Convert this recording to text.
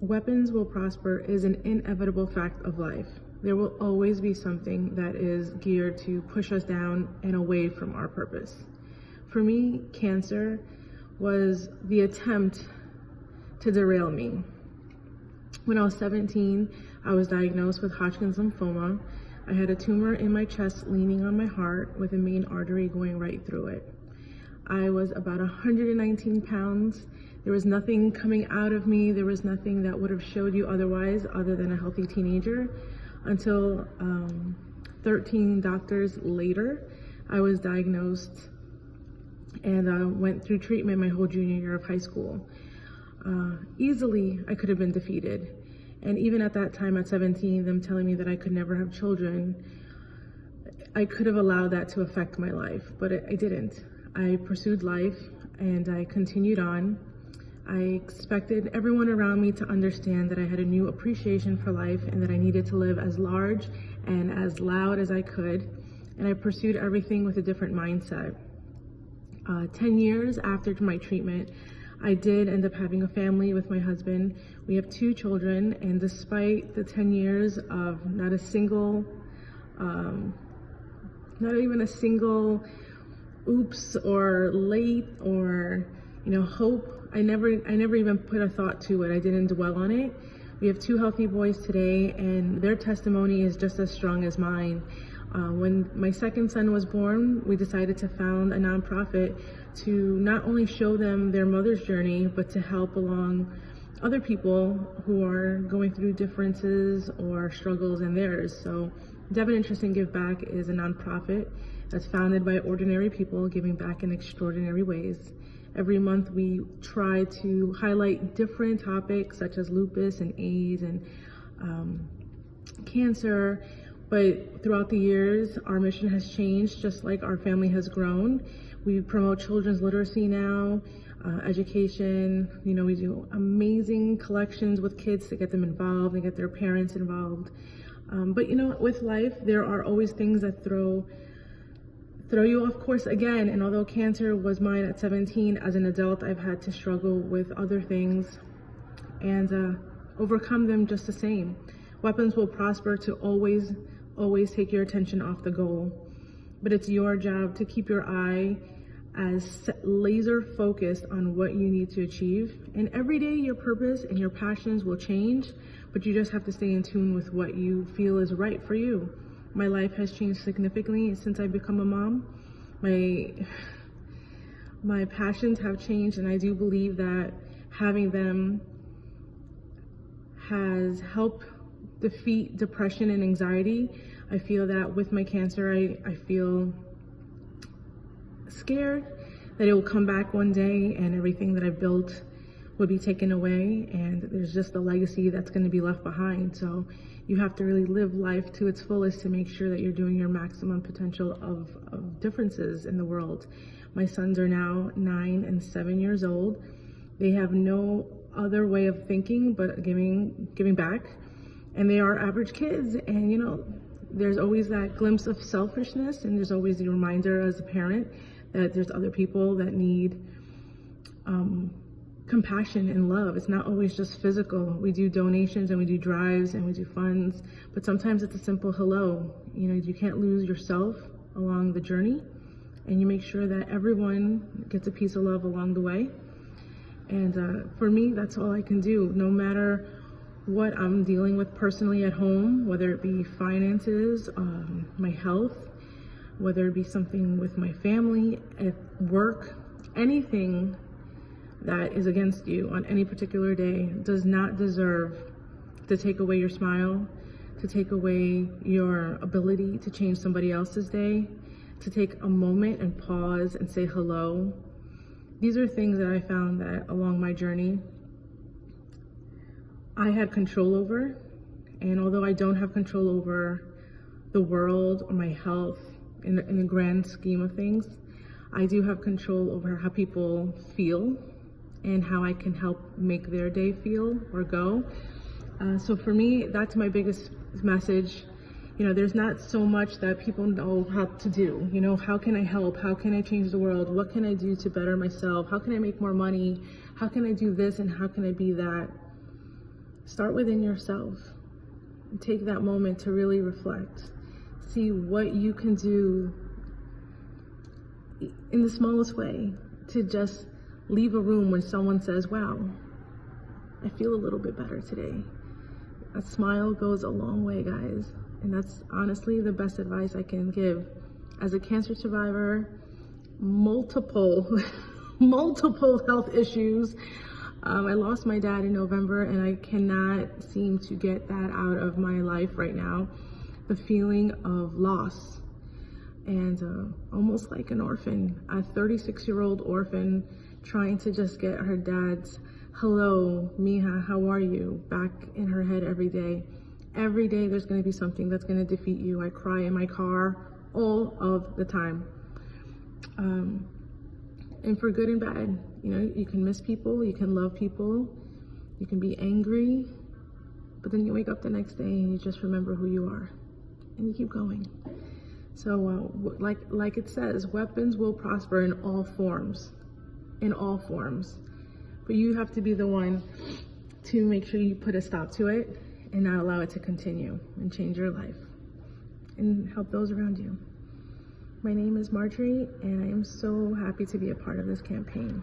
Weapons will prosper is an inevitable fact of life. There will always be something that is geared to push us down and away from our purpose. For me, cancer was the attempt to derail me. When I was 17, I was diagnosed with Hodgkin's lymphoma. I had a tumor in my chest leaning on my heart with a main artery going right through it. I was about 119 pounds. There was nothing coming out of me. There was nothing that would have showed you otherwise other than a healthy teenager until 13 doctors later, I was diagnosed and went through treatment my whole junior year of high school. Easily, I could have been defeated. And even at that time, at 17, them telling me that I could never have children, I could have allowed that to affect my life, but I didn't. I pursued life and I continued on. I expected everyone around me to understand that I had a new appreciation for life and that I needed to live as large and as loud as I could. And I pursued everything with a different mindset. 10 years after my treatment, I did end up having a family with my husband. We have 2 children, and despite the 10 years of not even a single oops or late or hope, I never even put a thought to it. I didn't dwell on it. We have 2 healthy boys today, and their testimony is just as strong as mine. When my second son was born, we decided to found a nonprofit to not only show them their mother's journey, but to help along other people who are going through differences or struggles in theirs. So Devon Interest and Give Back is a nonprofit that's founded by ordinary people giving back in extraordinary ways. Every month we try to highlight different topics such as lupus and AIDS and cancer. But throughout the years, our mission has changed, just like our family has grown. We promote children's literacy now, education. We do amazing collections with kids to get them involved and get their parents involved. But with life, there are always things that throw you off course again. And although cancer was mine at 17, as an adult, I've had to struggle with other things and overcome them just the same. Weapons will prosper to always take your attention off the goal. But it's your job to keep your eye as laser focused on what you need to achieve. And every day your purpose and your passions will change, but you just have to stay in tune with what you feel is right for you. My life has changed significantly since I've become a mom. My passions have changed, and I do believe that having them has helped defeat depression and anxiety. I feel that with my cancer, I feel scared that it will come back one day and everything that I've built would be taken away, and there's just a legacy that's going to be left behind. So you have to really live life to its fullest to make sure that you're doing your maximum potential of differences in the world. My sons are now 9 and 7 years old. They have no other way of thinking but giving back, and they are average kids. And there's always that glimpse of selfishness, and there's always the reminder as a parent that there's other people that need compassion and love. It's not always just physical. We do donations and we do drives and we do funds, but sometimes it's a simple hello. You can't lose yourself along the journey, and you make sure that everyone gets a piece of love along the way. And for me, that's all I can do, no matter what I'm dealing with personally at home, whether it be finances, my health, whether it be something with my family, at work, anything that is against you on any particular day does not deserve to take away your smile, to take away your ability to change somebody else's day, to take a moment and pause and say hello. These are things that I found that along my journey I had control over. And although I don't have control over the world or my health in the grand scheme of things, I do have control over how people feel and how I can help make their day feel or go. So for me, that's my biggest message. There's not so much that people know how to do. How can I help? How can I change the world? What can I do to better myself? How can I make more money? How can I do this and how can I be that? Start within yourself and take that moment to really reflect. See what you can do in the smallest way to just leave a room when someone says, wow, I feel a little bit better today. A smile goes a long way, guys. And that's honestly the best advice I can give. As a cancer survivor, multiple health issues. I lost my dad in November, and I cannot seem to get that out of my life right now. The feeling of loss and almost like an orphan, a 36-year-old orphan trying to just get her dad's hello, mija, how are you, back in her head every day. Every day there's going to be something that's going to defeat you. I cry in my car all of the time. And for good and bad, you can miss people, you can love people, you can be angry, but then you wake up the next day and you just remember who you are and you keep going. So like it says, weapons will prosper in all forms, but you have to be the one to make sure you put a stop to it and not allow it to continue and change your life and help those around you. My name is Marjoriet, and I am so happy to be a part of this campaign.